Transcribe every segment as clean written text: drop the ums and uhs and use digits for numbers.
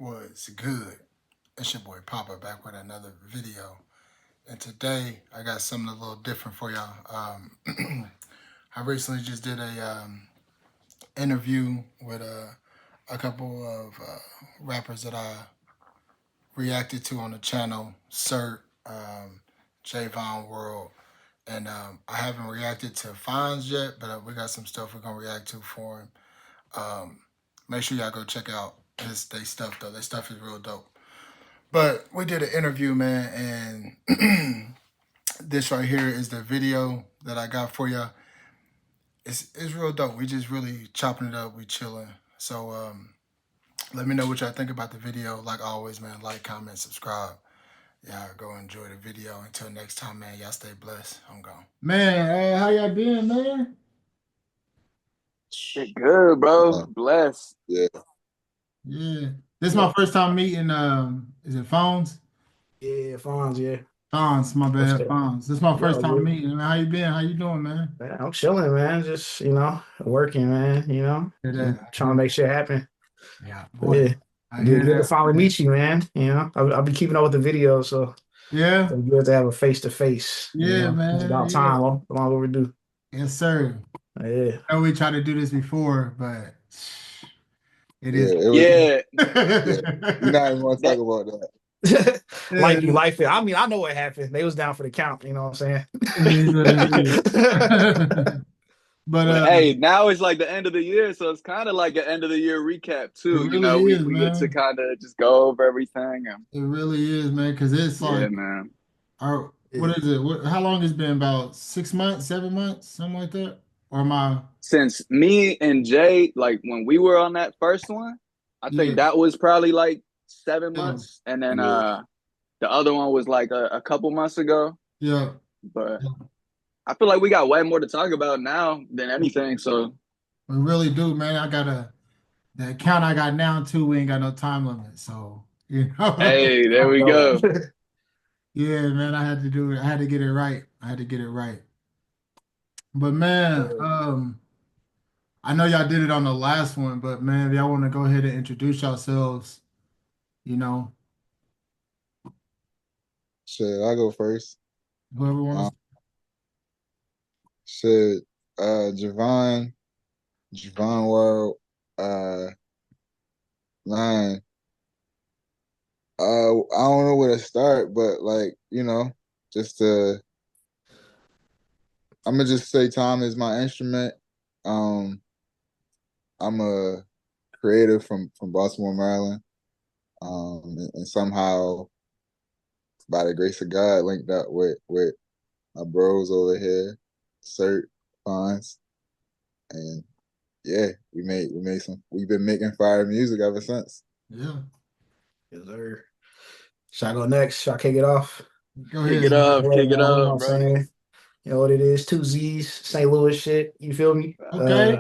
was good? It's your boy Papa back with another video. And today I got something a little different for y'all. I recently just did a interview with a couple of rappers that I reacted to on the channel, Certt, Jvon.World. And I haven't reacted to Phonzz yet, but we got some stuff we're going to react to for him. Make sure y'all go check out they stuff, though. Their stuff is real dope. But we did an interview, man, and this right here is the video that I got for y'all. It's real dope. We just really chopping it up. We chilling. So let me know what y'all think about the video. Like always, man, like, comment, subscribe. Y'all go enjoy the video. Until next time, man, y'all stay blessed. I'm gone. Man, how y'all been, man? Shit good, bro. Blessed. Yeah. This is my first time meeting, is it Phonzz? Yeah, Phonzz, yeah. Phonzz, my bad, Phonzz. This is my first time meeting. Man, how you been? How you doing, man? I'm chilling, man. Just, working, man, trying to make shit happen. Yeah, boy. Yeah. Good to finally meet you, man. I'll be keeping up with the video, so yeah, it's good to have a face-to-face. Yeah, man. It's about time, long overdue. Yes, sir. Yeah. I know we tried to do this before, but it is. Yeah. You're not even want to talk about that. Like you like it. I mean, I know what happened. They was down for the count, you know what I'm saying? But hey, now it's like the end of the year, so it's kind of like an end of the year recap too. Really we get to kind of just go over everything. It really is, man, because it's like, yeah, man. What is it? How long has it been? About 6 months, 7 months, something like that? Or am I? Since me and Jay, like when we were on that first one, I think that was probably like 7 months, and then the other one was like a couple months ago. Yeah, but I feel like we got way more to talk about now than anything. So we really do, man. I got the account I got now too. We ain't got no time limit, so Hey, there we go. Yeah, man. I had to do it. I had to get it right. But man, I know y'all did it on the last one, but man, if y'all want to go ahead and introduce yourselves, Shit, I'll go first. Whoever wants. Shit, Jvon.World, man. I don't know where to start, but like, just I'm gonna just say time is my instrument. I'm a creative from Baltimore, Maryland. And somehow, by the grace of God, linked up with my bros over here, Certt, Phonzz, and yeah, we've been making fire music ever since. Yeah. Yes, sir. Should I go next? Should I kick it off? Go ahead. Kick it up, bro. You know what it is? 2 Z's, St. Louis shit. You feel me? Okay.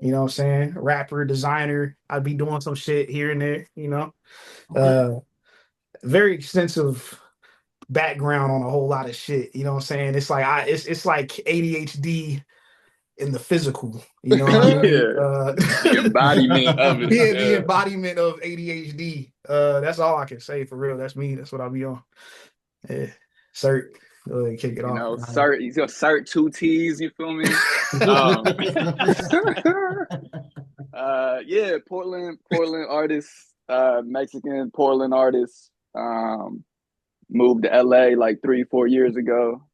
You know what I'm saying? Rapper, designer. I'd be doing some shit here and there, Okay. Very extensive background on a whole lot of shit. You know what I'm saying? It's like it's like ADHD in the physical. You know what I mean? The embodiment of it. Yeah, the embodiment of ADHD. That's all I can say for real. That's me. That's what I'll be on. Yeah. Certt. Go ahead, kick it off. Certt, he's gonna Certt 2 T's, you feel me? Yeah, Portland artist, Mexican Portland artist. Moved to LA like 3-4 years ago.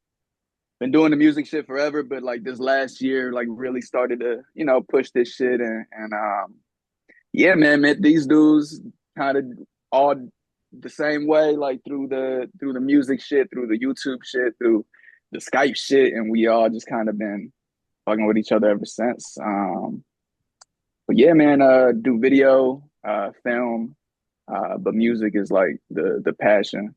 Been doing the music shit forever, but like this last year, like really started to, push this shit and yeah, man, met these dudes kind of all the same way, like through the music shit, through the YouTube shit, through the Skype shit, and we all just kind of been fucking with each other ever since. But yeah, man, do video, film, but music is like the passion.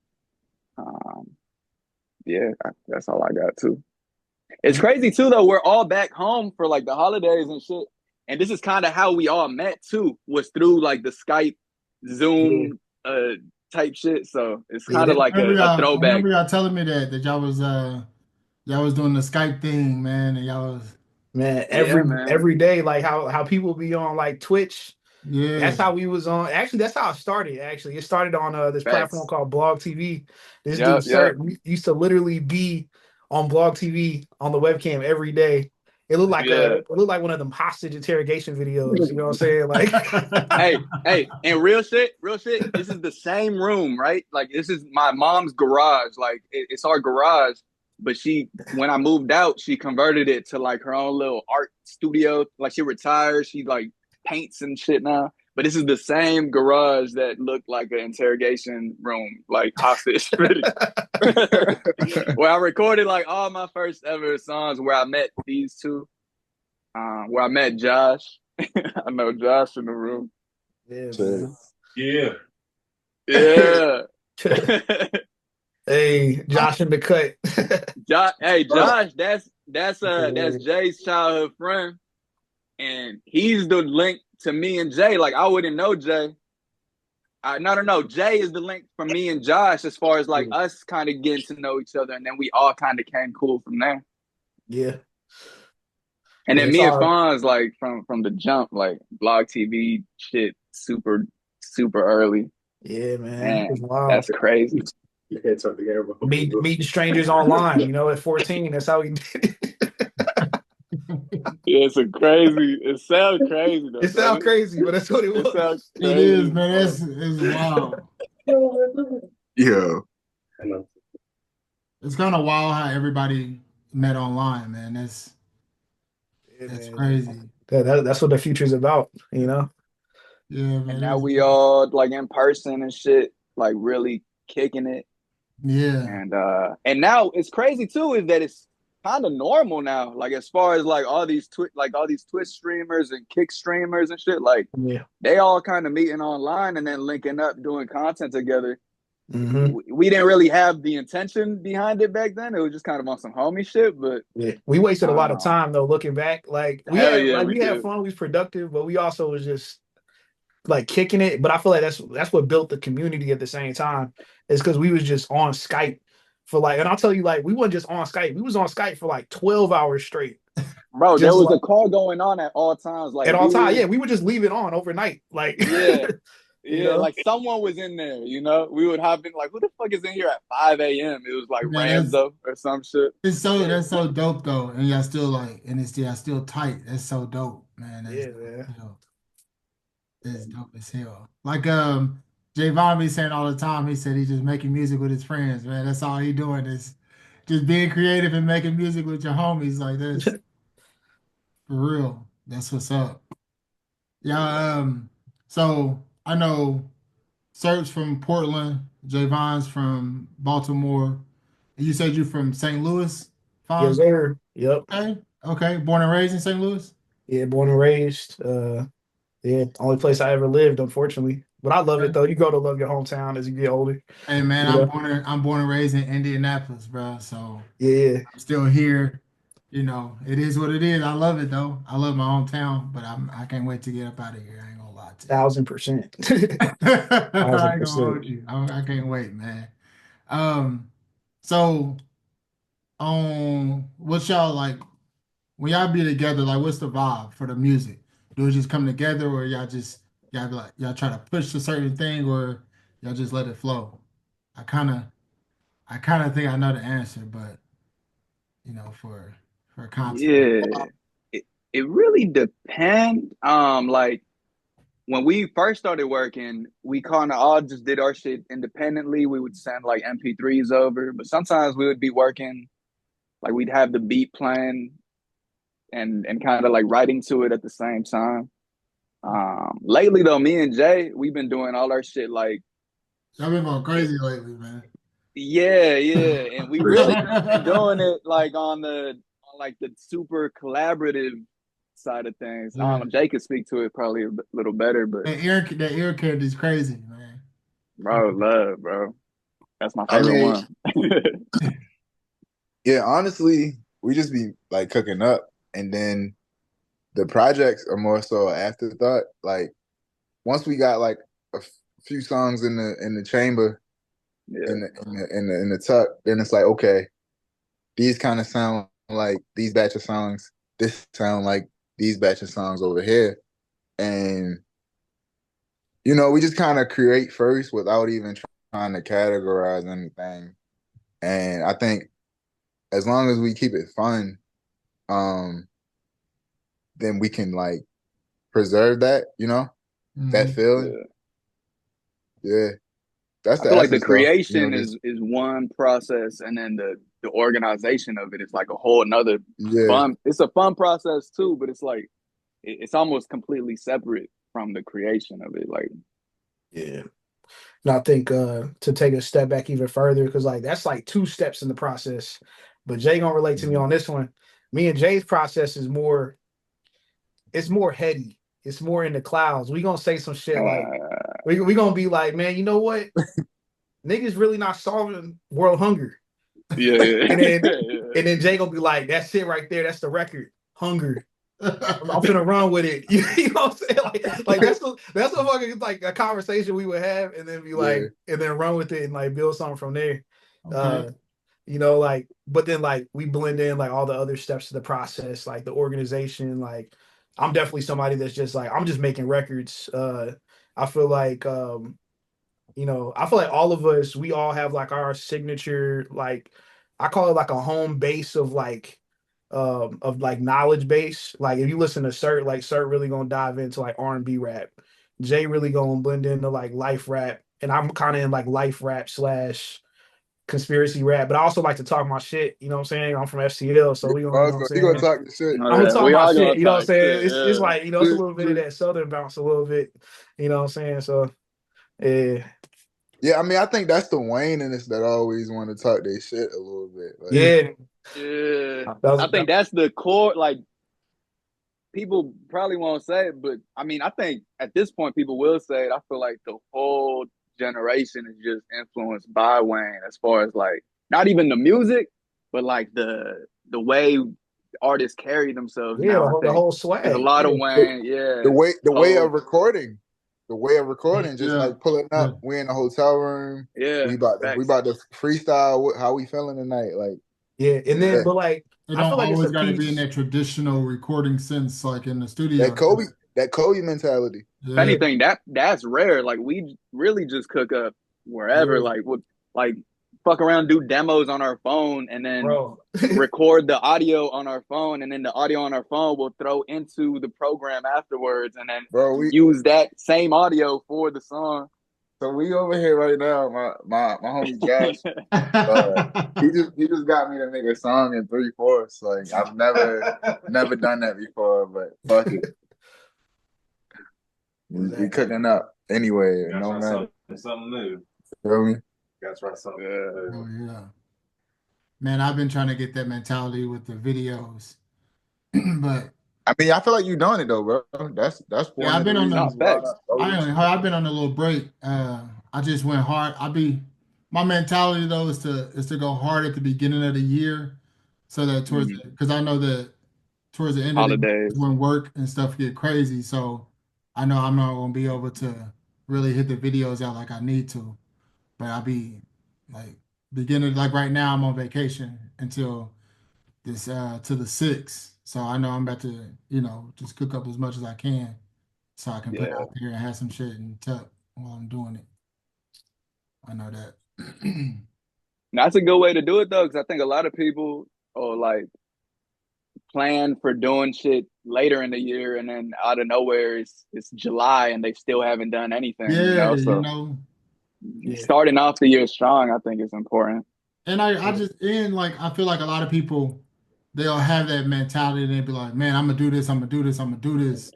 Yeah, that's all I got too. It's crazy too, though. We're all back home for like the holidays and shit, and this is kind of how we all met too. Was through like the Skype, Zoom, type shit. So it's kind of like a throwback. I remember y'all telling me that y'all was doing the Skype thing, man, and y'all was every day, like how people be on like Twitch Yeah. That's how we was on. Actually, that's how it started. Actually, it started on this platform Facts. called Blog TV. This dude, Yep, yep. Certt, used to literally be on Blog TV on the webcam every day. Yeah. It looked like one of them hostage interrogation videos. You know what I'm saying? Like, Hey, and real shit. This is the same room, right? Like this is my mom's garage. Like it's our garage. But when I moved out, she converted it to like her own little art studio. Like she retired, she like paints and shit now. But this is the same garage that looked like an interrogation room, like hostage video, where I recorded like all my first ever songs. Where I met these two, where I met Josh. I know Josh in the room. yeah, So, man. Yeah. Yeah. Hey, Josh in the cut. Josh, that's Jay's childhood friend, and he's the link to me and Jay. Like I wouldn't know Jay. No. Jay is the link for me and Josh as far as like us kind of getting to know each other, and then we all kind of came cool from there. Yeah. And Yeah, then it's me and all Phonzz, like from the jump, like Blog TV shit, super early. yeah, man. It's Man, wild. that's crazy. You can't talk to Gary about Meeting strangers online, at 14. That's how we did it. Yeah, crazy. It sounds crazy though, It doesn't sounds it? crazy, but that's what it It sounds was. It is, crazy. man. It's wild. yeah. I know. It's kind of wild how everybody met online, man. Yeah, That's man. crazy. That's what the future's about, Yeah, And man. now we all like in person and shit, like really kicking it. Yeah. And now it's crazy too, is that it's kind of normal now. Like as far as like all these Twitch streamers and Kick streamers and shit, like Yeah. they all kind of meeting online and then linking up doing content together. Mm-hmm. We didn't really have the intention behind it back then. It was just kind of on some homie shit, but Yeah. We wasted a lot of um, time though, looking back. Like hell yeah, we we had did. fun, we was productive, but we also was just like kicking it. But I feel like that's what built the community at the same time. Is because we was just on Skype for like, and I'll tell you, like, we weren't just on Skype, we was on Skype for like 12 hours straight. Bro, there Just was a like call going on at all times. Like at all we times. would, Yeah, we would just leave it on overnight. Like yeah, you yeah, know? like someone was in there, you know? We would hop in, like, who the fuck is in here at 5 a.m.? It was like Man, Ramzo or some shit. that's so dope though. And y'all still like and it's y'all still tight. That's so dope, man. That's Yeah, dope man. as hell. That's dope as hell. Like Jvon be saying all the time, he said he's just making music with his friends, man. That's all he doing is just being creative and making music with your homies. Like that's for real. That's what's up. Yeah, so I know Cert's from Portland, Jvon's from Baltimore. And you said you're from St. Louis, Yes, Fonz? sir. Yep. Okay, okay. Born and raised in St. Louis? Yeah, born and raised. Yeah, only place I ever lived, unfortunately. But I love it Okay. though. You go to love your hometown as you get older. Hey man, You know? I'm born and raised in Indianapolis, bro. So Yeah, I'm still here. It is what it is. I love it though. I love my hometown, but I can't wait to get up out of here. I ain't gonna lie to you. 1000%. I Thousand ain't gonna hold percent. you. I can't wait, man. Um, so what y'all like when y'all be together? Like, what's the vibe for the music? Do it just come together, or y'all be like y'all try to push a certain thing, or y'all just let it flow? I kind of I kind of think I know the answer, but for content. Yeah. It really depends. Like when we first started working, we kind of all just did our shit independently. We would send like MP3s over, but sometimes we would be working, like we'd have the beat playing and kind of like writing to it at the same time. Lately though, me and Jay, we've been doing all our shit like Y'all been going it, crazy lately, man. yeah, and we really just been doing it like on like the super collaborative side of things. I Yeah. don't know, Jay could speak to it probably a little better, but That ear candy is crazy, man. bro, love, bro. That's my I favorite mean, one. yeah, honestly, we just be like cooking up, and then the projects are more so an afterthought. Like once we got like a few songs in the chamber Yeah. in the tuck, then it's like, okay, these kind of sound like these batch of songs. This sound like these batch of songs over here, and you know, we just kind of create first without even trying to categorize anything. And I think as long as we keep it fun, then we can like preserve that, you know, that feeling. Yeah. That's I the feel like the essence though. You know, creation just is one process, and then the organization of it is like a whole another yeah. fun. It's a fun process too, but it's like it's almost completely separate from the creation of it. Like, Yeah. And I think to take a step back even further, because like that's like 2 steps in the process. But Jay gonna relate to me on this one. Me and Jay's process is more, it's more heady. It's more in the clouds. We gonna say some shit like we gonna be like, man, you know what? Niggas really not solving world hunger. yeah, And then Jay gonna be like, that's it right there. That's the record. Hunger. I'm finna run with it. You know what I'm saying? Like that's a fucking like a conversation we would have, and then be like, and then run with it and like build something from there. Okay. You know, like, but then like we blend in like all the other steps of the process, like the organization. Like, I'm definitely somebody that's just like I'm just making records. I feel like you know, I feel like all of us, we all have like our signature, like I call it like a home base of like knowledge base. Like if you listen to Certt, like Certt really gonna dive into like R&B rap. Jay really gonna blend into like life rap. And I'm kind of in like life rap slash conspiracy rap, but I also like to talk my shit. You know what I'm saying? I'm from FCL, so we gonna, you know what Also, I'm you gonna saying? talk the shit. I'm gonna talk we my are gonna shit. You know what I'm talk saying? shit. It's Yeah, like, you know, it's a little bit of that Southern bounce a little bit. You know what I'm saying? So yeah. Yeah, I mean, I think that's the Wayne in us that always want to talk their shit a little bit. Like, Yeah. yeah. I That think that's the core. Like, people probably won't say it, but I mean, I think at this point people will say it. I feel like the whole generation is just influenced by Wayne, as far as like not even the music, but like the way artists carry themselves yeah, now. I the think whole there's a swag. lot of Yeah. Wayne. Yeah, the way whole of recording, just Yeah. like pulling Yeah. up. We in the hotel room. yeah, We facts. about to freestyle. How we feeling tonight? Like, Yeah. And then, yeah, but like, It I don't feel like it's always a got to be in piece. that traditional recording sense, like in the that studio. Kobe, that Kobe mentality. If Yeah. anything, that's rare. Like we really just cook up wherever. Yeah, Like with like fuck around, do demos on our phone, and then bro. record the audio on our phone, and then the audio on our phone will throw into the program afterwards, and then Bro, use that same audio for the song. we over here right now. My homie Josh, he just got me to make a song in 3/4. Like I've never done that before, but fuck it. We cooking up anyway. No matter. Something new. Feel me? That's right. Something Oh yeah. Man, I've been trying to get that mentality with the videos. But I mean, I feel like you doing it though, bro. That's yeah, one I've of the been on reasons the Not why facts. I've been on a little break. I just went hard. My mentality though is to go hard at the beginning of the year, so that because I know that towards the end of the year is Holidays. when work and stuff get crazy. So I know I'm not gonna be able to really hit the videos out like I need to. But I'll be like beginning, like right now I'm on vacation until this to the 6th. So I know I'm about to, just cook up as much as I can so I can put it Yeah. out there and have some shit in tuck while I'm doing it. I know that. That's a good way to do it though, because I think a lot of people are like plan for doing shit later in the year, and then out of nowhere it's July and they still haven't done anything. Yeah, So Yeah. starting off the year strong, I think is important. and I just like I feel like a lot of people they'll have that mentality and they'll be like, man, I'm gonna do this, I'm gonna do this, I'm gonna do this.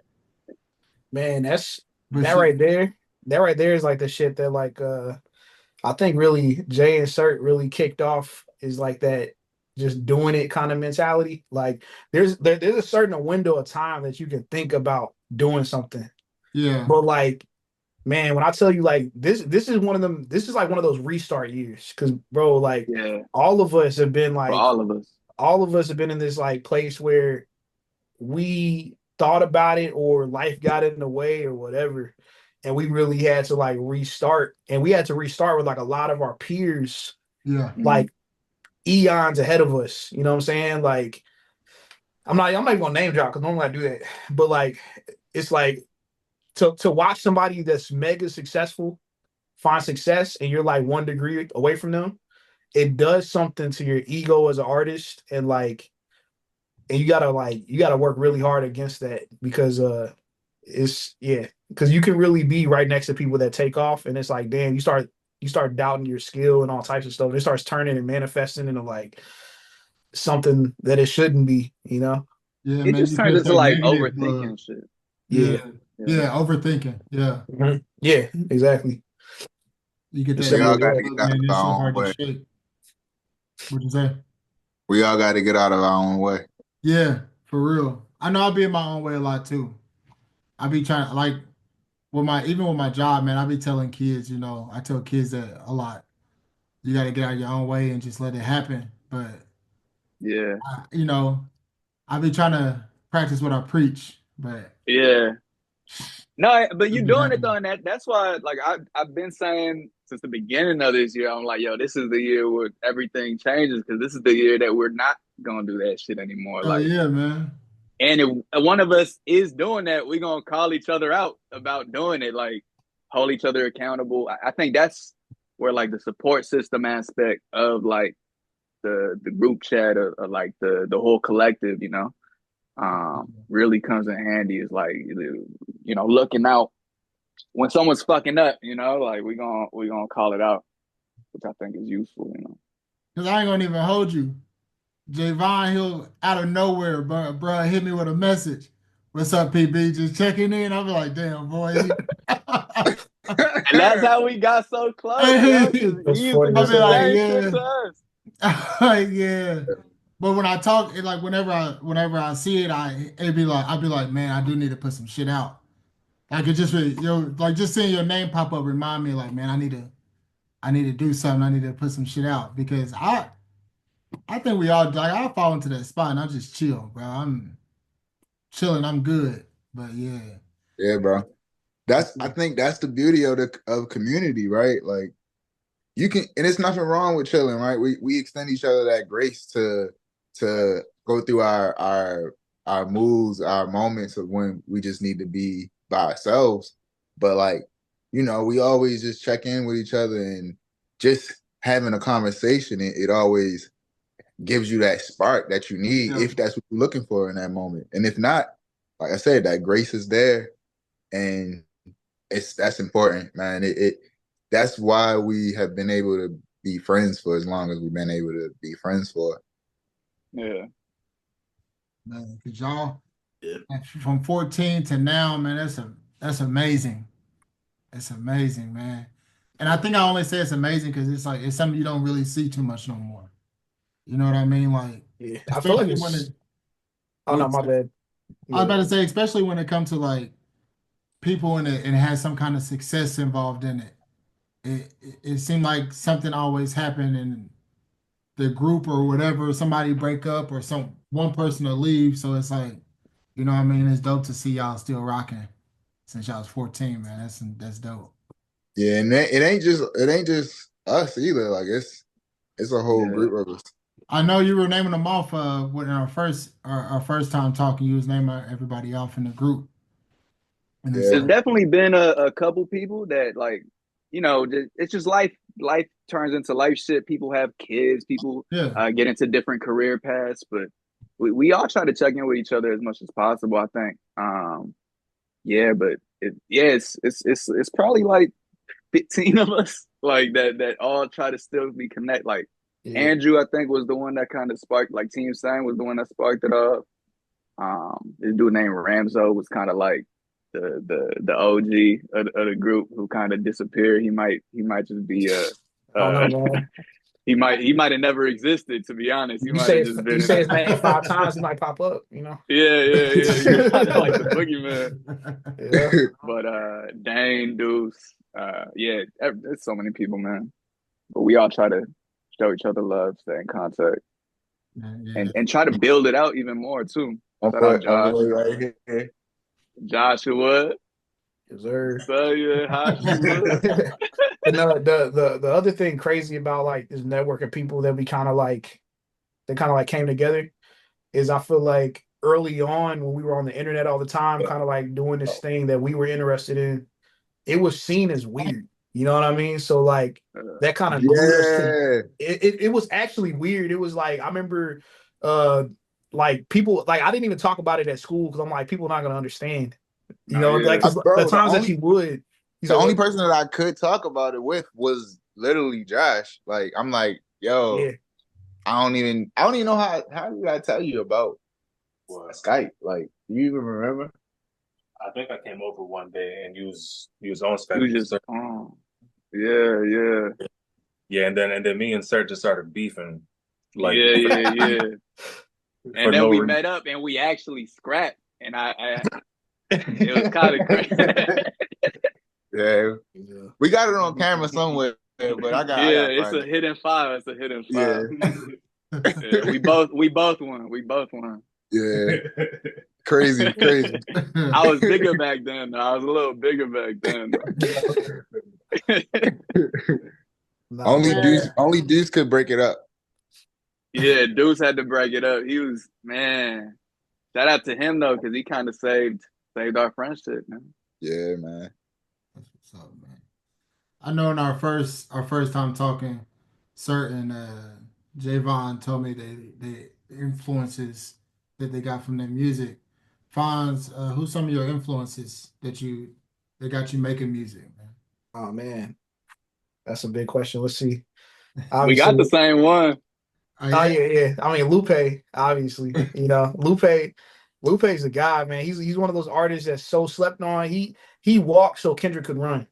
Man, But that shit, right there. That right there is like the shit that like I think really Jay and Cert really kicked off is like that just doing it kind of mentality. Like there's a certain window of time that you can think about doing something. yeah, But like, man, when I tell you like this is one of them, this is like one of those restart years. Cause bro, like Yeah, all of us have been for like all of us. all of us have been in this like place where we thought about it or life got in the way or whatever. And we really had to like restart. And we had to restart with like a lot of our peers, yeah, like eons ahead of us. You know what I'm saying? Like I'm not even gonna name drop because normally I do that. But like it's like to watch somebody that's mega successful find success and you're like 1 degree away from them, it does something to your ego as an artist, and you gotta work really hard against that because because you can really be right next to people that take off, and it's like, damn, you start doubting your skill and all types of stuff. It starts turning and manifesting into like something that it shouldn't be, you know? Yeah, It man, just you turns catch into that like negative. overthinking shit. Yeah, Yeah. yeah, overthinking. Yeah, Yeah, exactly. you get It's that We simple all as got negative to that. get bug, out man. of That shit our own hard to way. shake. What'd you say? We all got to get out of our own way. Yeah, for real. I know I be in my own way a lot too. I be trying like even with my job, man. I be telling kids, I tell kids that a lot. You got to get out of your own way and just let it happen. But Yeah, I be trying to practice what I preach, but yeah. No, but it you're be doing it though, happening. and that's why like I've been saying since the beginning of this year, I'm like, yo, this is the year where everything changes because this is the year that we're not gonna do that shit anymore. Oh Like, yeah, man. and if one of us is doing that, we're gonna call each other out about doing it, like hold each other accountable. I think that's where like the support system aspect of like the group chat or like the whole collective, really comes in handy. Is like looking out when someone's fucking up, like we gonna call it out, which I think is useful. Cause I ain't gonna even hold you. Jvon, he'll out of nowhere, bro, hit me with a message. What's up, PB? Just checking in. I'll be like, damn, boy. And that's how we got so close, yo, because Hey, That's he used to funny do I'll as be the hell. like, same shit yeah. to us. Like, yeah. But when I talk, like whenever I see it, I'd be like, man, I do need to put some shit out. Like it just really, like just seeing your name pop up remind me, like, man, I need to do something. I need to put some shit out because I think we all like I fall into that spot and I just chill, bro. I'm chilling. I'm good. But yeah, Yeah, bro. I think that's the beauty of community, right? Like you can, and it's nothing wrong with chilling, right? We extend each other that grace to go through our moves, our moments of when we just need to be by ourselves. But like, we always just check in with each other and just having a conversation. It always gives you that spark that you need yeah, if that's what you're looking for in that moment. And if not, like I said, that grace is there, and that's important, man. It that's why we have been able to be friends for as long as we've been able to be friends for. Yeah, man. Cause y'all Yeah. from 14 to now, man, that's amazing. It's amazing, man. And I think I only say it's amazing because it's like it's something you don't really see too much no more. You know what I mean? Like, Yeah. I feel like especially when it's it. oh no, my bad. I was Yeah. about to say, especially when it comes to like people in it and has some kind of success involved in it. It seemed like something always happened in the group or whatever. Somebody break up or one person will leave. So it's like, what I mean? It's dope to see y'all still rocking since y'all was 14, man. That's dope. Yeah, and it ain't just us either. Like it's a whole yeah. group of us. I know you were naming them off when our first time talking. You was naming everybody off in the group, and it's Yeah, There's like, definitely been a couple people that like, it's just life. Life turns into life shit. People have kids. People yeah, get into different career paths, but we all try to check in with each other as much as possible. I think. Yeah, but it's probably like 15 of us like that all try to still be connect. Like Yeah. Andrew, I think was the one that kind of sparked. Like Team Sang was the one that sparked it up. This dude named Ramzo was kind of like the OG of the group who kind of disappeared. He might just be I don't uh know, man. he might have never existed, to be honest. He You might have say just you been in say the his name 5 times, he might pop up, yeah. He was kind of like the boogeyman. Yeah. But Dane, Deuce, yeah, there's so many people, man. But we all try to show each other love, stay in contact, yeah. and try to build it out even more too. Shout out my Josh. boy right here. Joshua. Yes, sir. So yeah, Joshua. And the other thing crazy about like this network of people that we kind of like came together is I feel like early on when we were on the internet all the time, kind of like doing this thing that we were interested in, it was seen as weird. You know what I mean? So like that kind of glued us to Yeah. it was actually weird. It was like I remember like people like I didn't even talk about it at school because I'm like, people are not gonna understand. You No, know, like yeah. because the Bro, times that you would, you the said only what? person that I could talk about it with was literally Josh. Like, I'm like, yo, Yeah. I don't even know how did I tell you about Skype? Like, do you even remember? I think I came over one day and you was on You Skype. just, So, yeah. yeah, and then me and Certt just started beefing, like Yeah. And for then no we reason. met up and we actually scrapped. And it was kind of crazy. Yeah, Yeah. we got it on camera somewhere, but I Yeah, got to it's find a it. hidden file. It's a hidden Yeah, file. Yeah, we both won. We both won. yeah, crazy. I was bigger back then. Though. I was a little bigger back then. Nah, but Only Deuce could break it up. Yeah, Deuce had to break it up. He was, man. Shout out to him though, because he kind of saved our friendship, man. Yeah, man. That's what's up, man. I know in our first time talking, certain Jvon told me the influences that they got from their music. Phonzz, who's some of your influences that got you making music, man? oh man, that's a big question. Let's see. We got the Obviously, same one. Oh oh yeah, yeah. I mean, Lupe, obviously. You know, Lupe's a guy, man. He's one of those artists that's so slept on. He walked so Kendrick could run.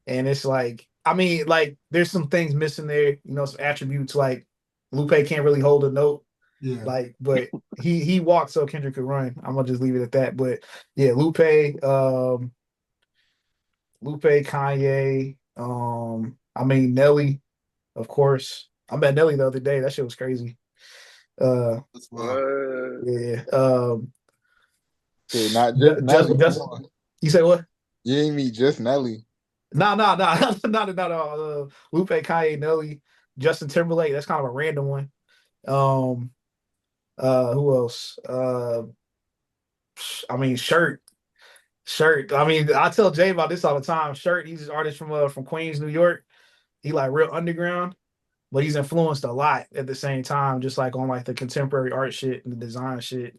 And it's like, I mean, like there's some things missing there, you know, some attributes like Lupe can't really hold a note. yeah. Like, but he walked so Kendrick could run. I'm gonna just leave it at that. But yeah, Lupe, Kanye, I mean Nelly, of course. I met Nelly the other day. That shit was crazy. Uh That's wild. What? yeah. Okay, not just Nelly. Come Just on. you say what? You ain't meet just Nelly. No, not Lupe, Kanye, Nelly, Justin Timberlake. That's kind of a random one. Um, who else? I mean, Certt. I mean, I tell Jay about this all the time. Certt, he's an artist from Queens, New York. He like real underground, but he's influenced a lot at the same time, just like on like the contemporary art shit and the design shit.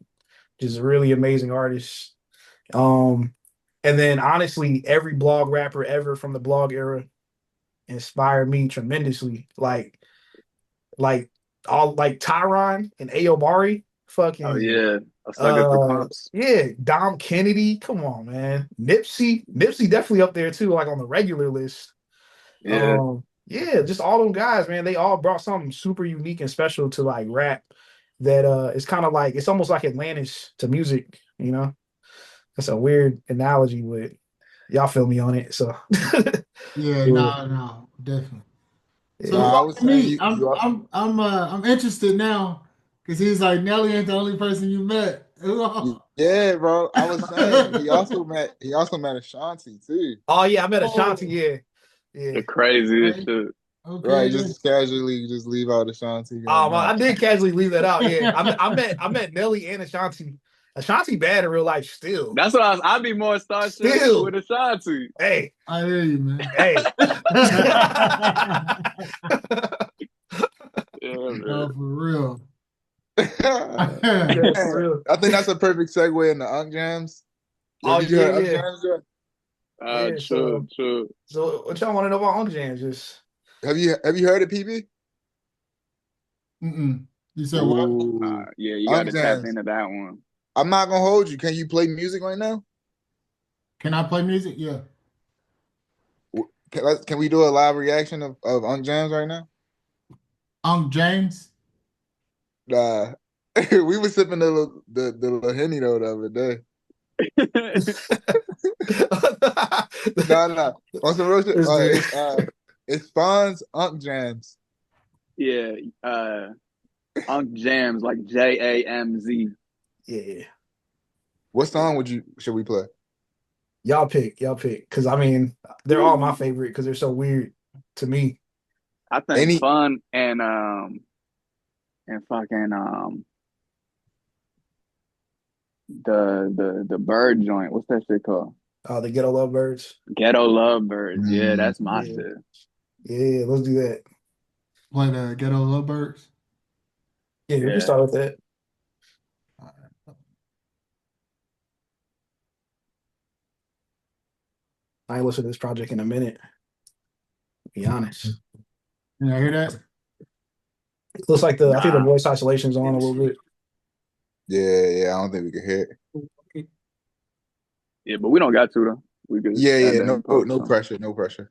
Just a really amazing artist. Um, and then honestly, every blog rapper ever from the blog era inspired me tremendously. Like all like Tyron and Ayo Oh fucking yeah, a sucker for comps. yeah, Dom Kennedy. Come on, man. Nipsey definitely up there too, like on the regular list. Yeah, Yeah, just all them guys, man. They all brought something super unique and special to like rap that it's kind of like it's almost like Atlantis to music, you know? That's a weird analogy, but y'all feel me on it. So Yeah, yeah, no, definitely. So yeah. Nah, I talk was to saying me. I'm interested now because he's like Nelly ain't the only person you met. yeah, bro. I was saying he also met Ashanti too. Oh yeah, I met Ashanti. Oh, Yeah, yeah. the craziest okay, shit. Right, okay. just casually just leave out Ashanti. Oh, Nah. I did casually leave that out. Yeah, I met Nelly and Ashanti. Ashanti bad in real life still. That's what I'd be more starstruck with Still, Ashanti. hey, I hear you, man. hey. Yeah, man. No, for real. Yeah, for real. I think that's a perfect segue into Unk Jams. Oh Have you yeah, heard Unk yeah, Jams yet? yeah. True, So, true. so what y'all want to know about Uncle James? Just Have you heard it, PB? Mm-mm. You said what? Ooh, Yeah, you got Unk to tap Jams. into that one. I'm not gonna hold you. Can you play music right now? Can I play music? Yeah. Can we do a live reaction of Unk Jams right now? James. Nah. We were sipping the little Henny though the other day. No. On some real shit. this dude. It's Phonzz Unk Jams. Yeah, Unk Jams like JAMZ. Yeah, What song should we play? y'all pick. Because I mean, they're all my favorite because they're so weird to me. I think Any Fun and fucking The bird joint. What's that shit called? The Ghetto Lovebirds. Ghetto Lovebirds. Yeah, Mm, that's my Yeah, shit. yeah, let's do that. Play the Ghetto Lovebirds. Yeah, we can Yeah. start with that. All right. I ain't listened to this project in a minute, to be honest. You hear that? It looks like I think the Nah. voice isolation's on a little bit. yeah, I don't think we can hear it. Yeah, but we don't got to though. We could add Yeah, that in post. no So. pressure, no pressure.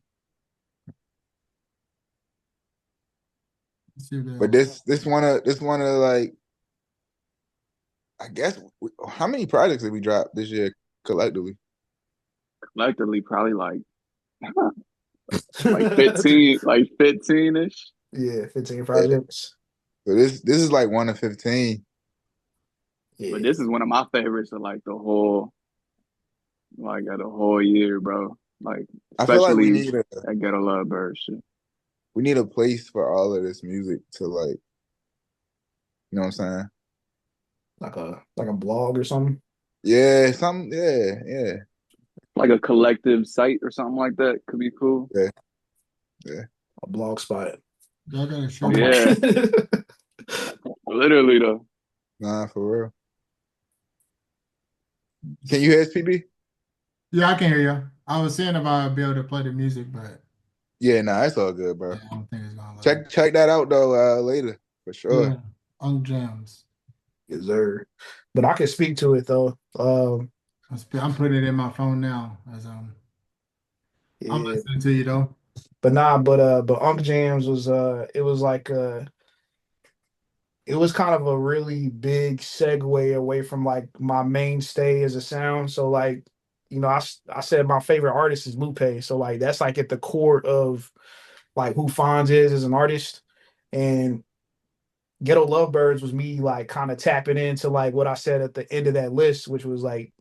Let's see if But this one of like, I guess, how many projects did we drop this year collectively? Collectively, probably like 15, like 15-ish. Yeah, 15 Yeah. projects. So this is like one of 15. But Yeah, this is one of my favorites of like the whole year, bro. Like I feel like especially that Ghetto Love Bird shit. we need a place for all of this music to like, you know what I'm saying? like a blog or something. Yeah, some yeah, Like a collective site or something like that could be cool. yeah, yeah. A blog spot. y'all gotta show me. Yeah, literally though. Nah, for real. Can you hear us, PB? Yeah, I can hear you. I was seeing if I'd be able to play the music, but Yeah, nah, it's all good, yeah, bro. I don't think it's gonna let me. Check that out though later for sure. Yeah, on jams. Yes, sir. But I can speak to it though. I'm putting it in my phone now as I'm Yeah. listening to you though. But Unk Jams was it was like it was kind of a really big segue away from like my mainstay as a sound. So like, I said my favorite artist is Lupe. So like that's like at the core of like who Phonzz is as an artist. And Ghetto Lovebirds was me like kind of tapping into like what I said at the end of that list, which was like,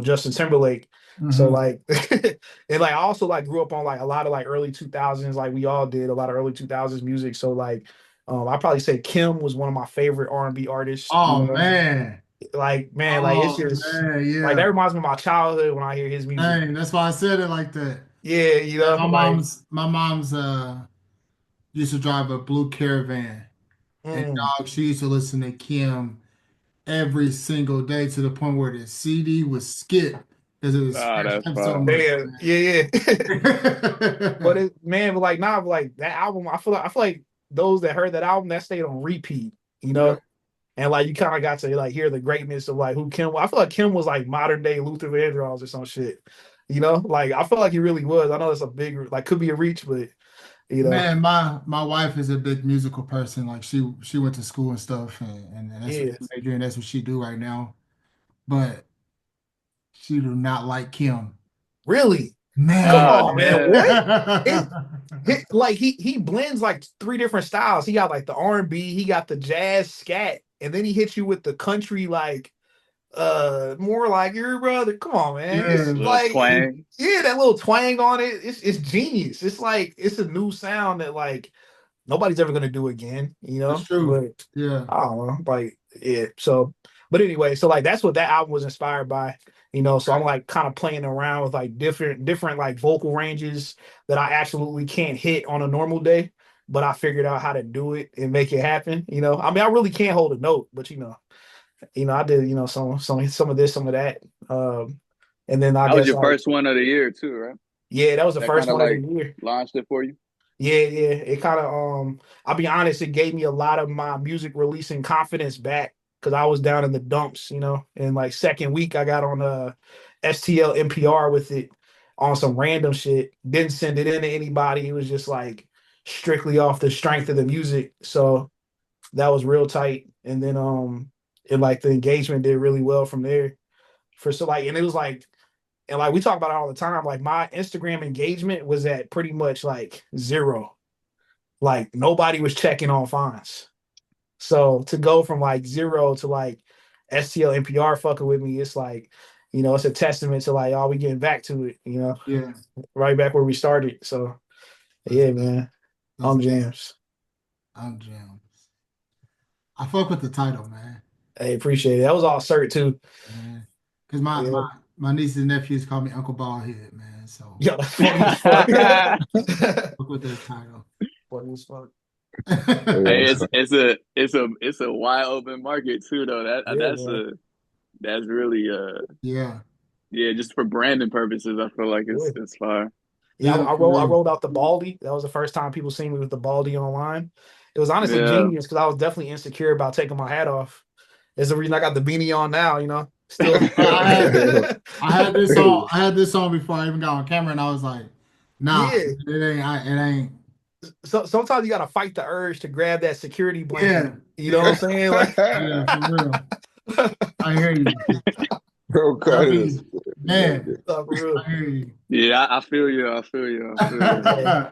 Justin Timberlake. So Mhm. like and like I also like grew up on like a lot of like early 2000s, like we all did a lot of early 2000s music. So like I probably say Kim was one of my favorite R&B artists, Oh man. like man, like it's Oh just man, like that yeah. reminds me of my childhood when I hear his music. Dang, that's why I said it like that. Yeah, Yeah, my like mom's used to drive a blue Caravan. And mm, dog, she used to listen to Kim every single day to the point where the CD would skip because it was Ah, that's scratched up so fine. much, damn, yeah. But man. but like nah, but like that album, I feel like those that heard that album that stayed on repeat, Yeah. and like you kind of got to like hear the greatness of like who Kim. I feel like Kim was like modern day Luther Vandross or some shit, Like I feel like he really was. I know it's a big like could be a reach, but you know, Man, my wife is a big musical person. Like she went to school and stuff, and that's what yeah, she major and that's what she do right now. But she do not like Kim. really. Come Oh on, Man. man. damn. What? Like he blends like three different styles. He got like the R&B, he got the jazz scat, and then he hits you with the country like more like your brother. Come on, man. It's Yeah, Little like twang. yeah, that little twang on it. It's genius. It's like it's a new sound that like nobody's ever gonna do again, that's true. But Yeah. I don't know, like yeah. So, but anyway, so like that's what that album was inspired by, So I'm like kind of playing around with like different like vocal ranges that I absolutely can't hit on a normal day, but I figured out how to do it and make it happen. I mean, I really can't hold a note, but I did some of this, some of that, and then I That was guess your like first one of the year too, right? yeah, that was the That first kind of one of the like year. launched it for you. Yeah. It kind of I'll be honest, it gave me a lot of my music releasing confidence back because I was down in the dumps, And like second week I got on STL NPR with it on some random shit. Didn't send it in to anybody. It was just like strictly off the strength of the music. So that was real tight. And then and like the engagement did really well from there. For so like and it was like and like we talk about it all the time. Like my Instagram engagement was at pretty much like zero. Like nobody was checking on Phonzz. So to go from like zero to like STL NPR fucking with me, it's like, it's a testament to like, oh, we getting back to it, Yeah. right back where we started. So That's yeah, man. that's Jams. I'm jam. I fuck with the title, man. Hey, appreciate it. That was all Certt too. man. Because my, Yeah. my my nieces and nephews call me Uncle Baldhead, man. So Yeah, that's funny as fuck. look with that title. Funny as fuck. Yeah, Hey, that's it's a wide open market too, though. Yeah, man. That's really Yeah, yeah, just for branding purposes, I feel like Yeah. it's fire. Yeah, yeah, I for real. rolled out the baldy. That was the first time people seen me with the baldy online. It was honestly Yeah. genius because I was definitely insecure about taking my hat off. It's the reason I got the beanie on now, Still I had this on before I even got on camera, and I was like, nah, yeah. it ain't. So sometimes you gotta fight the urge to grab that security blanket. Yeah, You know what I'm saying? Like yeah, for real. I hear you. Bro, I Carter is mean, man, for real. I hear you. Yeah, I feel you. I feel you. I feel you. Yeah,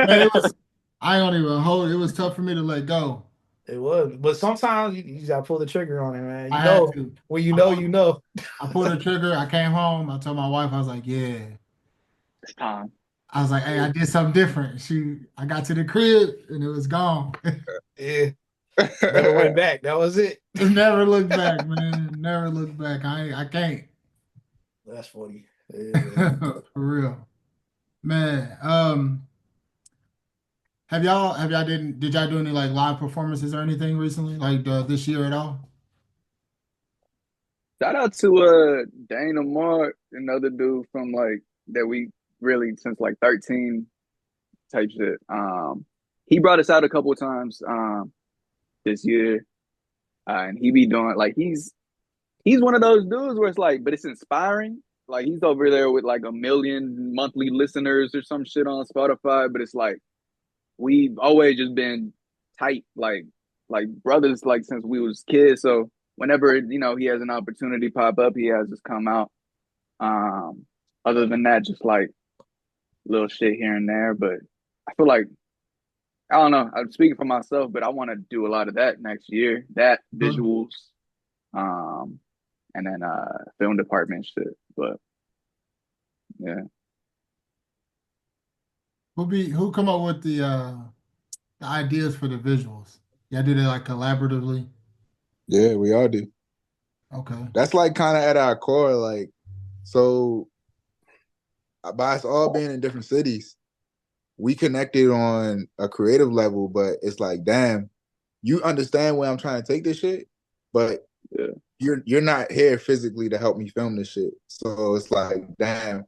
Man, it was. I don't even hold. It was tough for me to let go. it was. But sometimes you gotta pull the trigger on it, man. I had to. When you I know, pulled, you know. I pulled the trigger. I came home. I told my wife. I was like, yeah. It's time. I was like, hey, I did something different. I got to the crib and it was gone. Yeah. Never went back. That was it. Just never looked back, man. Never looked back. I can't. That's funny. Yeah, man. For real. Man, did y'all do any like live performances or anything recently? Like this year at all? Shout out to Dana Mark, another dude from like that we really since like 13 type shit. He brought us out a couple of times this year. And he be doing like he's one of those dudes where it's like, but it's inspiring. Like he's over there with like 1 million monthly listeners or some shit on Spotify, but it's like we've always just been tight, like brothers, like since we was kids. So whenever he has an opportunity pop up, he has just come out. Um, Other than that, just like little shit here and there. But I feel like I don't know. I'm speaking for myself, but I want to do a lot of that next year. That Huh? visuals, um, and then film department shit. But yeah, Who come up with the ideas for the visuals? Y'all did it like collaboratively. Yeah, we all do. Okay. That's like kind of at our core, like, so by us all being in different cities, we connected on a creative level, but it's like, damn, you understand where I'm trying to take this shit, but yeah. you're not here physically to help me film this shit. So it's like, damn,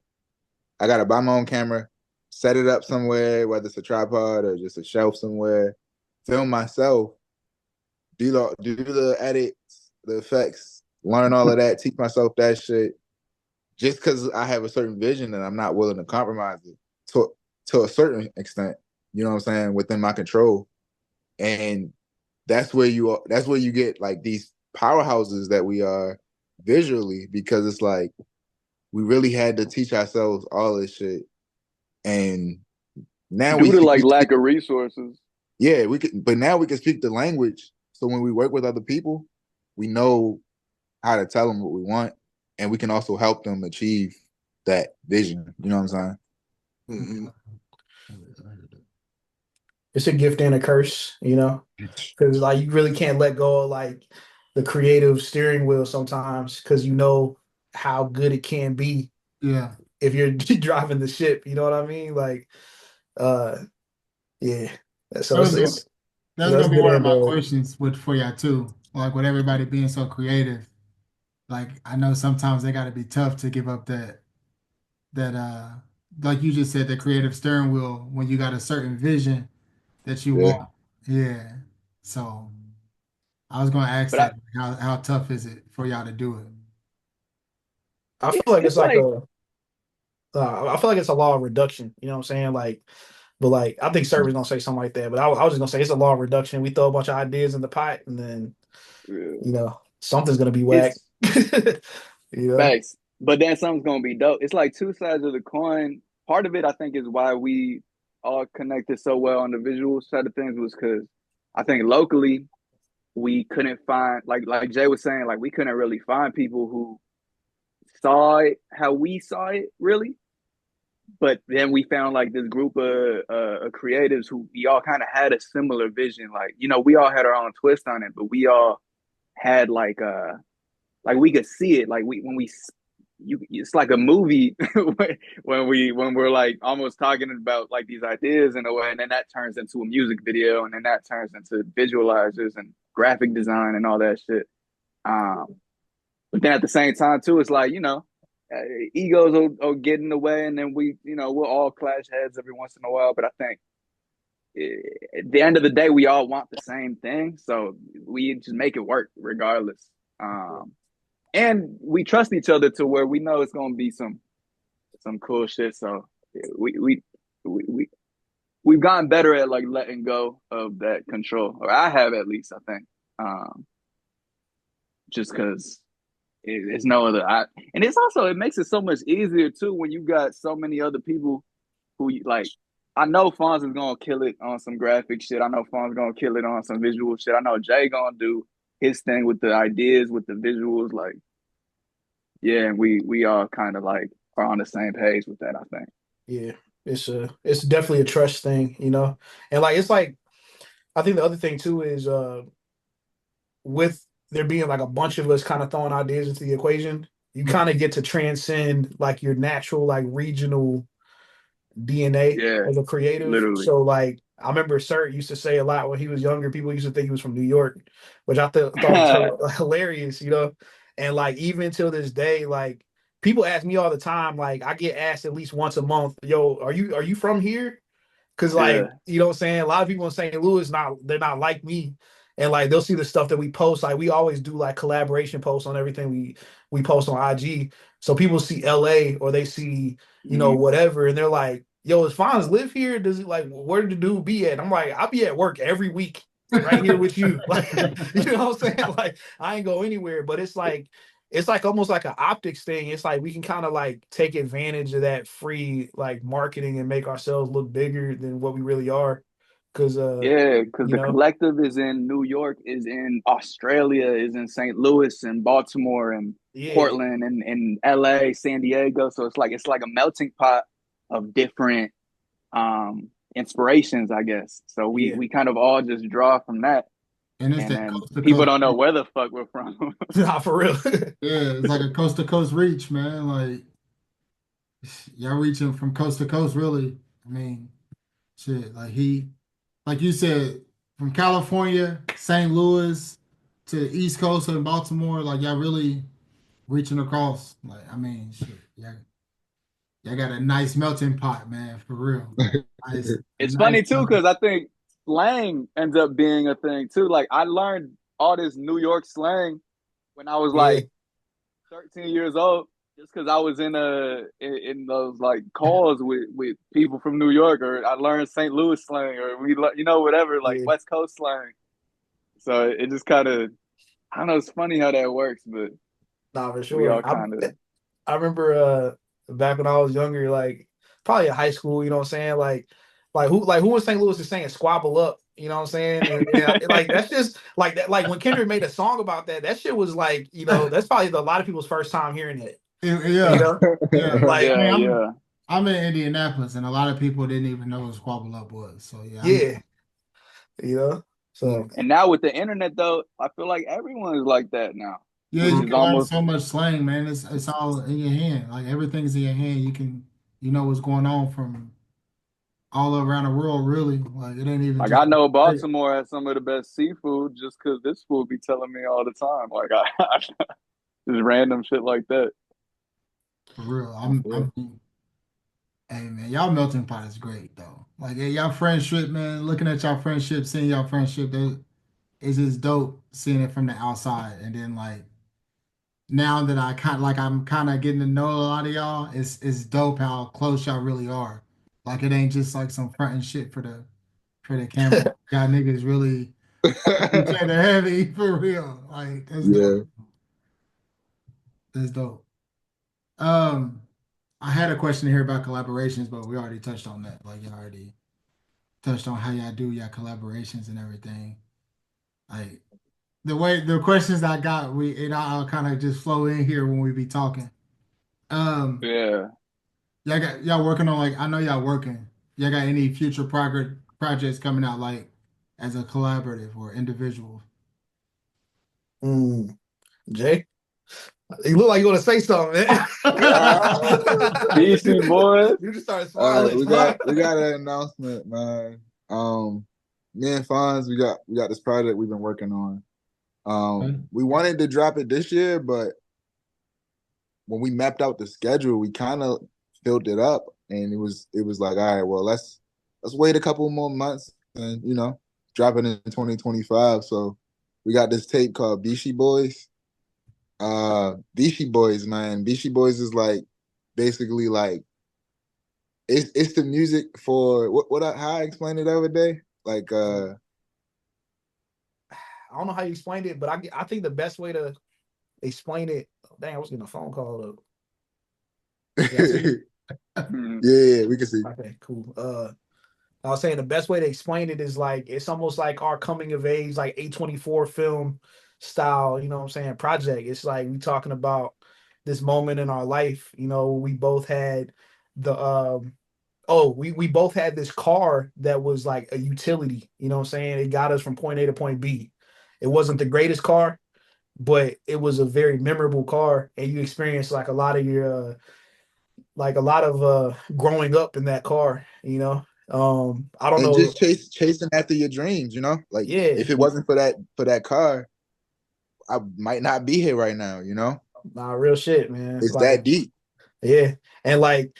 I gotta buy my own camera, set it up somewhere, whether it's a tripod or just a shelf somewhere, film myself, do the edits, the effects, learn all of that, teach myself that shit. Just because I have a certain vision and I'm not willing to compromise it to a certain extent, you know what I'm saying, within my control. And that's where you get like these powerhouses that we are visually, because it's like we really had to teach ourselves all this shit. And now Due to like lack of resources. yeah, but now we can speak the language. So when we work with other people, we know how to tell them what we want, and we can also help them achieve that vision. You know what I'm saying? Mm-hmm. It's a gift and a curse, because like you really can't let go of like the creative steering wheel sometimes because you know how good it can be Yeah. if you're driving the ship. You know what I mean? Like, uh, yeah. So That was it's that was it's gonna be good one of and my bad. questions for y'all too. Like with everybody being so creative, like I know sometimes they gotta be tough to give up that like you just said, the creative steering wheel when you got a certain vision that you Yeah. want. Yeah. So I was gonna ask But that, how tough is it for y'all to do it? I feel like it's it's like like I feel like it's a law of reduction. You know what I'm saying? Like, but like I think server's gonna say something like that. But I was just gonna say it's a law of reduction. We throw a bunch of ideas in the pot, and then something's gonna be whack. it's you know? facts. But then something's gonna be dope. It's like two sides of the coin. Part of it, I think, is why we all connected so well on the visual side of things was because I think locally we couldn't find like Jay was saying, like we couldn't really find people who saw it how we saw it really. But then we found like this group of creatives who we all kind of had a similar vision. Like we all had our own twist on it, but we all had like we could see it like it's like a movie when we're like almost talking about like these ideas in a way, and then that turns into a music video, and then that turns into visualizers and graphic design and all that shit. But then at the same time too, it's like, egos will get in the way, and then we'll all clash heads every once in a while. But I think at the end of the day, we all want the same thing, so we just make it work regardless. And we trust each other to where we know it's gonna be some cool shit. So we we've gotten better at like letting go of that control, or I have at least. I think, just because it's no other. And it's also it makes it so much easier too when you got so many other people who like. I know Phonzz is gonna kill it on some graphic shit. I know Phonzz is gonna kill it on some visual shit. I know Jay gonna do his thing with the ideas, with the visuals. Like, yeah, and we all kind of like are on the same page with that, I think. Yeah, it's definitely a trust thing, and like it's like I think the other thing too is with there being like a bunch of us kind of throwing ideas into the equation, you kind of get to transcend like your natural like regional DNA Yeah, as a creative. literally. So like I remember Certt used to say a lot when he was younger. People used to think he was from New York, which I thought was hilarious, And like even till this day, like people ask me all the time. Like I get asked at least once a month, "Yo, are you from here?" Because like Yeah. you know what I'm saying. A lot of people in St. Louis they're not like me, and like they'll see the stuff that we post. Like we always do like collaboration posts on everything we post on IG. So people see LA or they see Mhm. whatever, and they're like, "Yo, does Phonzz live here? Does it like where did the dude be at?" I'm like, "I'll be at work every week." Right here with you, like you know what I'm saying. Like I ain't go anywhere, but it's like almost like an optics thing. It's like we can kind of like take advantage of that free like marketing and make ourselves look bigger than what we really are. Cause Yeah, because you the know, collective is in New York, is in Australia, is in St. Louis and Baltimore and yeah, Portland and LA, San Diego. So it's like a melting pot of different inspirations, I guess. So we yeah, we kind of all just draw from that, And it's and that then coast to people coast don't know reach. where the fuck we're from. nah, for real. Yeah, it's like a coast to coast reach, man. Like y'all reaching from coast to coast, really. I mean, shit. Like you said, from California, St. Louis to East Coast and Baltimore, like y'all really reaching across. Like, I mean, shit. Y'all got a nice melting pot, man, for real. Nice, a It's nice funny too melting. because I think slang ends up being a thing too. Like I learned all this New York slang when I was Yeah, like 13 years old, just because I was in those like calls with people from New York, or I learned St. Louis slang, or whatever, like yeah, West Coast slang. So it just kind of, I don't know. It's funny how that works, but nah, for we sure. all kind of. I remember back when I was younger, like probably in high school, you know what I'm saying? Like who in St. Louis is saying squabble up, you know what I'm saying? Like that's just like that like when Kendrick made a song about that, that shit was like, that's probably a lot of people's first time hearing it. You Yeah, know? yeah. I Like, mean, Yeah, I'm yeah. I'm in Indianapolis, and a lot of people didn't even know what Squabble Up was. So yeah, I know. yeah, you know. Yeah, So And now with the internet, though, I feel like everyone is like that now, yeah. which You is can learn almost so much slang, man. It's all in your hand. Like everything's in your hand. You know what's going on from all around the world. Really, like it ain't even like just I know Baltimore has some of the best seafood just because this food be telling me all the time. Like just random shit like that. for real. I feel I'm. Hey man, y'all melting pot is great though. Like yeah, y'all friendship, man. Looking at y'all friendship, seeing y'all friendship, it's just dope seeing it from the outside. And then like now that I'm kind of getting to know a lot of y'all, it's dope how close y'all really are. Like it ain't just like some front and shit for the camera. Y'all niggas really each other heavy for real. Like that's dope. Yeah. That's dope. Um, I had a question here about collaborations, but we already touched on that. Like y'all already touched on how y'all do y'all collaborations and everything. Like the questions I got, I'll kind of just flow in here when we be talking. Um, Yeah. y'all working on like I know y'all working. Y'all got any future projects coming out like as a collaborative or individual? Jay, you look like you want to say something, man. BC boys. You just started All right, smiling. we got an announcement, man. Me and Phonzz, we got this project we've been working on. We wanted to drop it this year, but when we mapped out the schedule, we kind of filled it up, and it was like, all right, well, let's wait a couple more months and drop it in 2025. So we got this tape called Beastie Boys. Beastie Boys, man. Beastie Boys is like basically like it's the music for how I explained it the other day. Like I don't know how you explained it, but I think the best way to explain it. Dang, I was getting a phone call up. Yeah, I see. yeah, we can see. Okay, cool. I was saying the best way to explain it is like it's almost like our coming of age, like A24 film style, you know what I'm saying, project. It's like we talking about this moment in our life. We both had the we both had this car that was like a utility, you know what I'm saying? It got us from point A to point B. It wasn't the greatest car, but it was a very memorable car, and you experienced like a lot of your growing up in that car, I don't And know. just chasing after your dreams, like Yeah, if it wasn't for that car, I might not be here right now, nah, real shit, man. it's Like, that deep. yeah, and like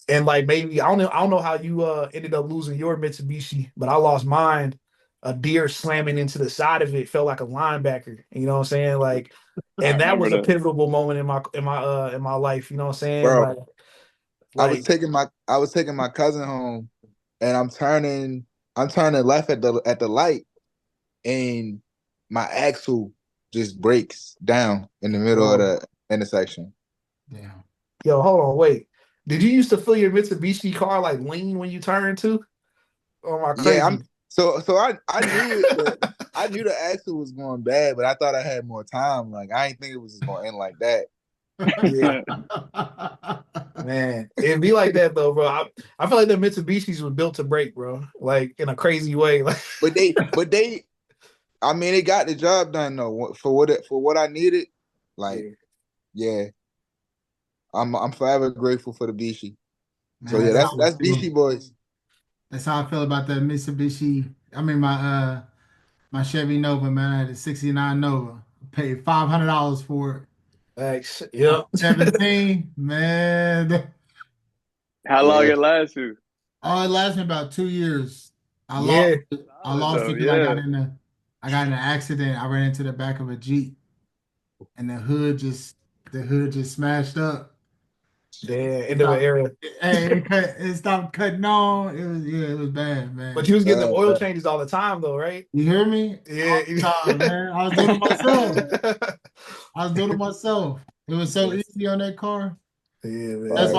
maybe I don't know how you ended up losing your Mitsubishi, but I lost mine. A deer slamming into the side of it felt like a linebacker. You know what I'm saying? Like, I and that remember was a that. pivotal moment in my life. You know what I'm saying? Bro, Like I was taking my cousin home, and I'm turning left at the light, and my axle just breaks down in the middle of yo, the intersection. Damn. yo, hold on, wait. Did you used to feel your Mitsubishi car like lean when you turned too? Oh my Yeah, crazy. I knew I knew the axle was going bad, but I thought I had more time. Like I didn't think it was just going to end like that. Yeah, man. It'd be like that though, bro. I feel like the Mitsubishis was built to break, bro. Like in a crazy way. Like But they, I mean, it got the job done though. For what I needed, like yeah, yeah, I'm forever grateful for the Bishi. So Man, yeah, that's how definitely. I that's feel. Bishi Boys. That's how I feel about that Mitsubishi. I mean my Chevy Nova, man. I had a '69 Nova. Paid $500 for it. Thanks. Yep. 17, man. How long Yeah, it last you? Oh, it lasted me about 2 years. I lost Yeah. it. I Solid lost though, it because yeah. I got in an accident. I ran into the back of a Jeep and the hood just smashed up. Damn. It End of an stopped, era. it stopped cutting on. It was bad, But man. you was getting them oil changes all the time though, right? You hear me? Yeah. All the time, man. I was doing it myself. I was doing it myself. It was so Yes. easy on that car. Yeah, right, man. right. That's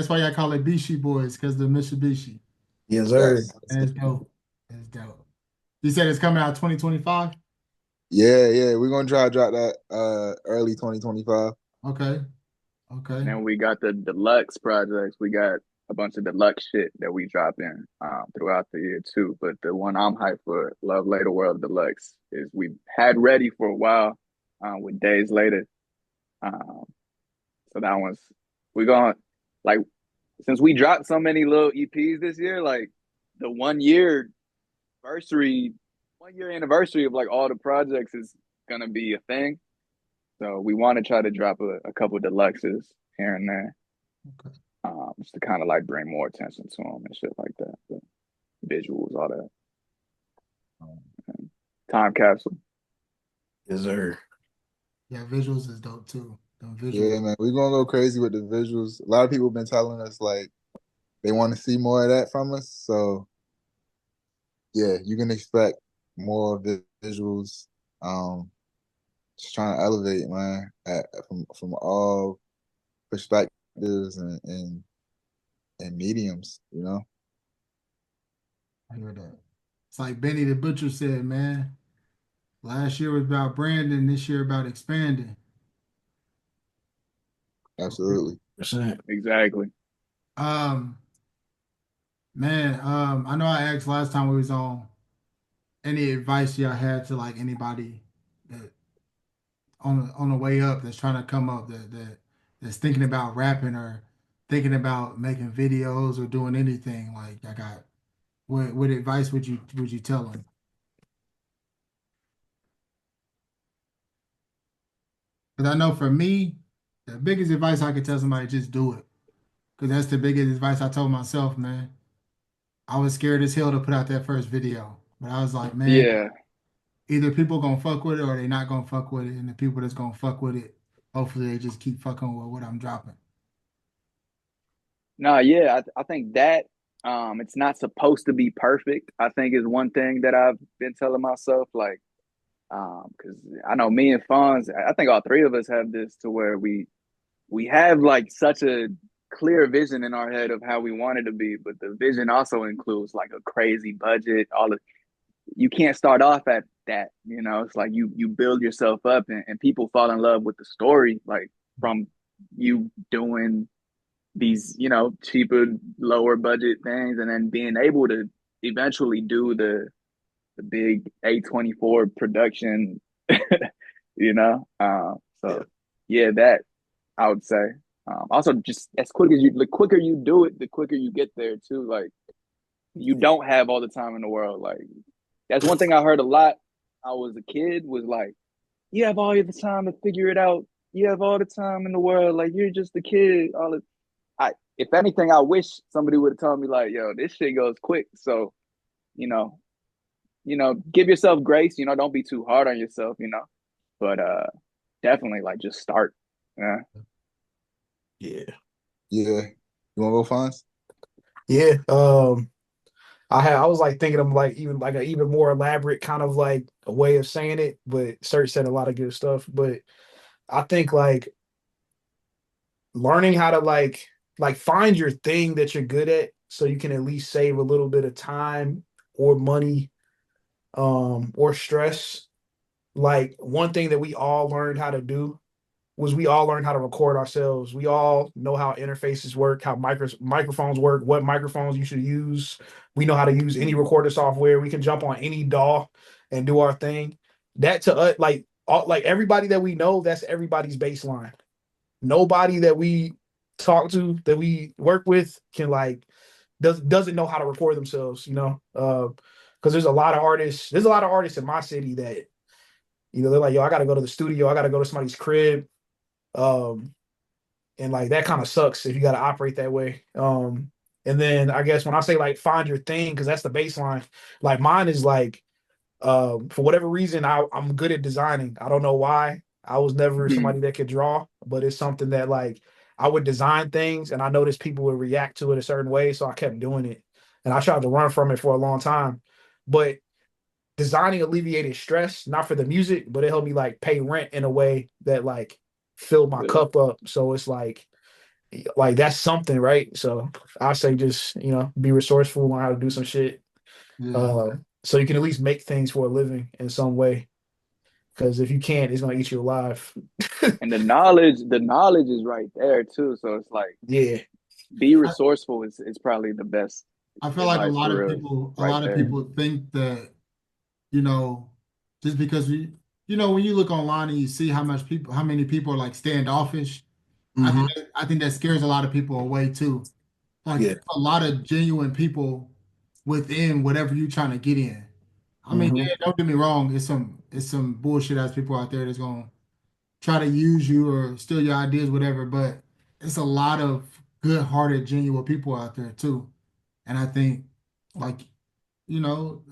why y'all call it Bishi Boys, because the Mitsubishi. Yes, sir. Yes. That's dope. That's dope. You said it's coming out 2025? Yeah. We're gonna try to drop that early 2025. Okay. Okay. And then we got the deluxe projects. We got a bunch of deluxe shit that we drop in throughout the year too. But the one I'm hyped for, Love Later World Deluxe, is we had ready for a while with Days Later. Um, so that one's we going like since we dropped so many little EPs this year, like the anniversary, 1 year anniversary of like all the projects is gonna be a thing. So we want to try to drop a couple deluxes here and there, Okay. just to kind of like bring more attention to them and shit like that. The visuals, all that. And time capsule. Yes, sir. Yeah, visuals is dope too. The visuals. Yeah, man, we're gonna go crazy with the visuals. A lot of people have been telling us like they want to see more of that from us. So yeah, you can expect more visuals. Um, just trying to elevate, man, from all perspectives and mediums. I hear that. It's like Benny the Butcher said, man. Last year was about branding, this year about expanding. Absolutely. Percent. Exactly. Um, man, I know I asked last time we was on any advice y'all had to like anybody that on the way up that's trying to come up that's thinking about rapping or thinking about making videos or doing anything, like I got what advice would you tell them? Because I know for me, the biggest advice I could tell somebody, just do it. Because that's the biggest advice I told myself, man. I was scared as hell to put out that first video. But I was like, man, Yeah. either people gonna fuck with it or they not gonna fuck with it. And the people that's gonna fuck with it, hopefully they just keep fucking with what I'm dropping. No, yeah, I think that it's not supposed to be perfect. I think is one thing that I've been telling myself, like, because I know me and Phonzz, I think all three of us have this to where we have like such a clear vision in our head of how we want it to be, but the vision also includes like a crazy budget. All of you can't start off at that, you know. It's like you build yourself up, and people fall in love with the story, like from you doing these, you know, cheaper, lower budget things, and then being able to eventually do the big A24 production, you know. So yeah, that I would say. Also, just as quick as the quicker you do it, the quicker you get there too. Like you don't have all the time in the world. Like that's one thing I heard a lot. I was a kid was like, you have all the time to figure it out. You have all the time in the world. Like you're just a kid. All the if anything, I wish somebody would have told me like, yo, this shit goes quick. So, you know, give yourself grace, don't be too hard on yourself, But definitely like just start. Yeah. Yeah. Yeah. You want to go, Fonz? Yeah. I was like thinking of like even like an even more elaborate kind of like a way of saying it, but Certt said a lot of good stuff. But I think like learning how to like find your thing that you're good at so you can at least save a little bit of time or money or stress. Like one thing that we all learned how to do was we all learned how to record ourselves. We all know how interfaces work, how microphones work, what microphones you should use. We know how to use any recorder software. We can jump on any DAW and do our thing. That to us, like everybody that we know, that's everybody's baseline. Nobody that we talk to, that we work with, can like doesn't know how to record themselves. Because there's a lot of artists. There's a lot of artists in my city that they're like, yo, I got to go to the studio. I got to go to somebody's crib. Um, and like that kind of sucks if you got to operate that way. And then I guess when I say like find your thing, because that's the baseline. Like mine is like, for whatever reason, I'm good at designing. I don't know why. I was never somebody that could draw, but it's something that like I would design things, and I noticed people would react to it a certain way, so I kept doing it. And I tried to run from it for a long time, but designing alleviated stress, not for the music, but it helped me like pay rent in a way that like filled my Yeah. cup up. So it's like that's something, right? So I say just be resourceful, learn how to do some shit, Yeah. uh, so you can at least make things for a living in some way. Because if you can't, it's gonna eat you alive. And the knowledge is right there too. So it's like Yeah. be I, resourceful is probably the best I feel like advice for real. a Right lot of there. people think that, you know, just because when you look online and you see how many people are like standoffish, Hmm. I think that scares a lot of people away too. Like Yeah. there's a lot of genuine people within whatever you're trying to get in. I mean, Hmm. yeah, don't get me wrong, it's some bullshit ass people out there that's gonna try to use you or steal your ideas, whatever, but it's a lot of good-hearted, genuine people out there too. And I think like, a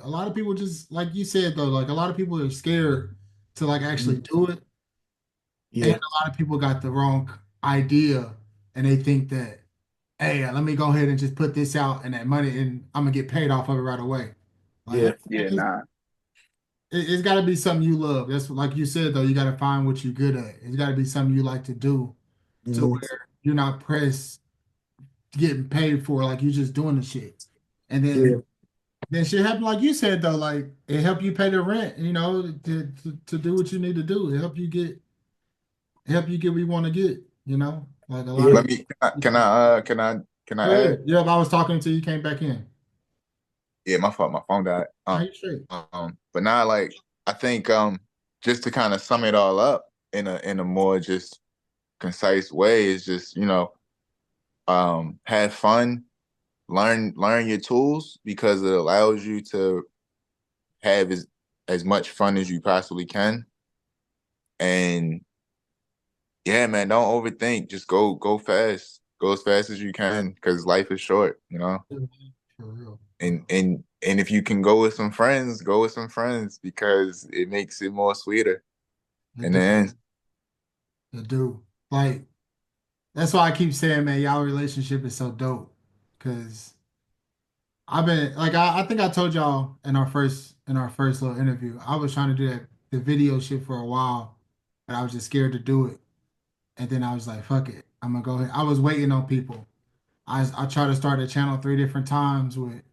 lot of people, just like you said though, like a lot of people are scared to like actually do it. And Yeah. a lot of people got the wrong idea and they think that, hey, let me go ahead and just put this out and that money and I'm gonna get paid off of it right away. Like Yeah. Yeah, nah. it's got to be something you love. That's like you said though. You got to find what you're good at. It's got to be something you like to do, to Hmm. where you're not pressed getting paid for. Like you just doing the shit, and Yeah. then shit happen. Like you said though, like it help you pay the rent. To do what you need to do. It help you get where you want to get. Like a lot Yeah. of. Let me can Go I add? ahead. Yeah, I was talking until you came back in. Yeah, my fault, my phone died. Are you straight? But now like I think just to kind of sum it all up, in a more just concise way is just, have fun, learn your tools because it allows you to have as much fun as you possibly can. And yeah, man, don't overthink. Just go fast. Go as fast as you can because life is short, For real. And if you can go with some friends, go with some friends because it makes it more sweeter It in the do. end. It do. Like, that's why I keep saying, man, y'all relationship is so dope. Cause I've been like I think I told y'all in our first little interview, I was trying to do the video shit for a while, but I was just scared to do it. And then I was like, fuck it. I'm gonna go ahead. I was waiting on people. I tried to start a channel 3 different times with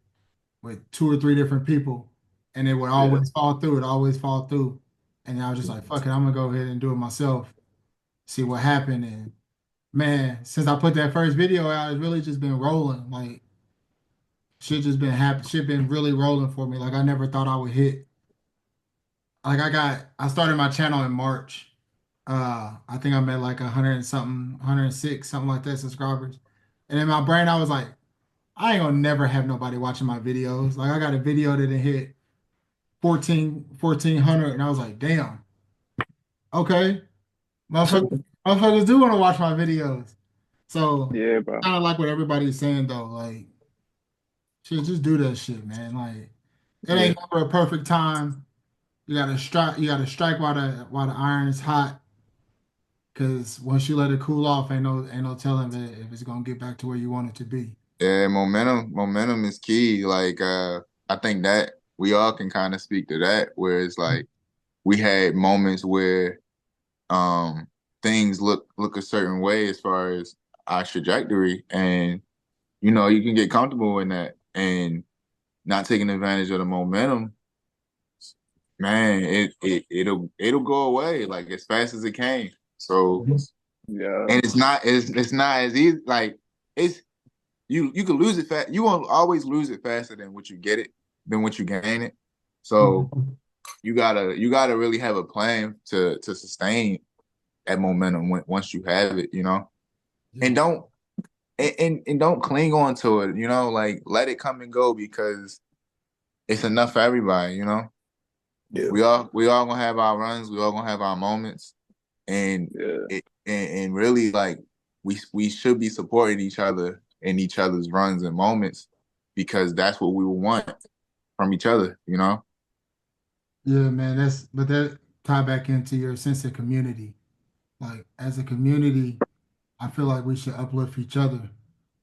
2 or 3 different people, and it would Yeah. always fall through. It always fall through. And I was just like, fuck it, I'm gonna go ahead and do it myself, see what happened. And man, since I put that first video out, it's really just been rolling. Like shit just been happy. Shit been really rolling for me. Like I never thought I would hit. Like I started my channel in March. I think I'm at like 100 and something, 106, something like that subscribers. And in my brain, I was like, I ain't gonna never have nobody watching my videos. Like I got a video that it hit 1,400, and I was like, damn, okay, motherfuckers do want to watch my videos. So Yeah, bro. kind of like what everybody's saying though, like, shit, just do that shit, man. Like, it Yeah. ain't never a perfect time. You gotta strike while the iron's hot. Cause once you let it cool off, ain't no telling if it's gonna get back to where you want it to be. Yeah, momentum is key. Like I think that we all can kind of speak to that where it's like we had moments where um things look a certain way as far as our trajectory and you can get comfortable in that and not taking advantage of the momentum, man, it'll go away like as fast as it came. So Yeah. and it's not as easy like it's you can lose it fast. You won't always lose it faster than what you get it, than what you gain it. So you gotta really have a plan to sustain that momentum once you have it, Yeah, and and don't cling on to it, like let it come and go because it's enough for everybody. Yeah. We all gonna have our runs, we all gonna have our moments, and Yeah. and really like we should be supporting each other in each other's runs and moments because that's what we will want from each other. yeah, man. But that tie back into your sense of community. Like as a community, I feel like we should uplift each other.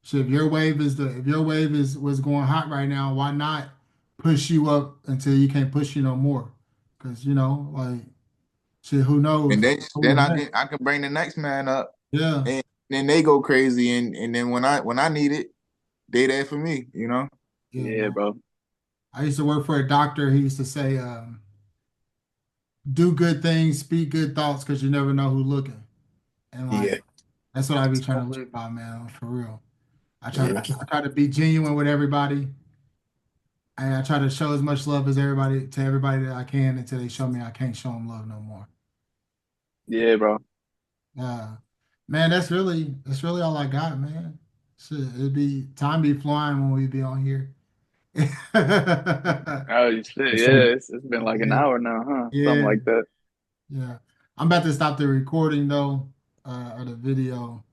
So if your wave is was going hot right now, why not push you up until you can't push you no more? Because like shit, who And knows? then I can bring the next man up, Yeah, and then they go crazy, and then when I need it, they there for me. yeah, Yeah, man. bro. I used to work for a doctor. He used to say, "Do good things, speak good thoughts, because you never know who's looking." And Yeah. like that's what I be trying to live by, man. For real. I try Yeah. I try to be genuine with everybody. And I try to show as much love as everybody to everybody that I can until they show me I can't show them love no more. Yeah, bro. Man, that's really all I got, man. Shit, it'd be time be flying when we be on here. Oh shit. So, Yeah, it's been like an Yeah, hour now, huh? Something yeah, like that. yeah. I'm about to stop the recording though, of the video.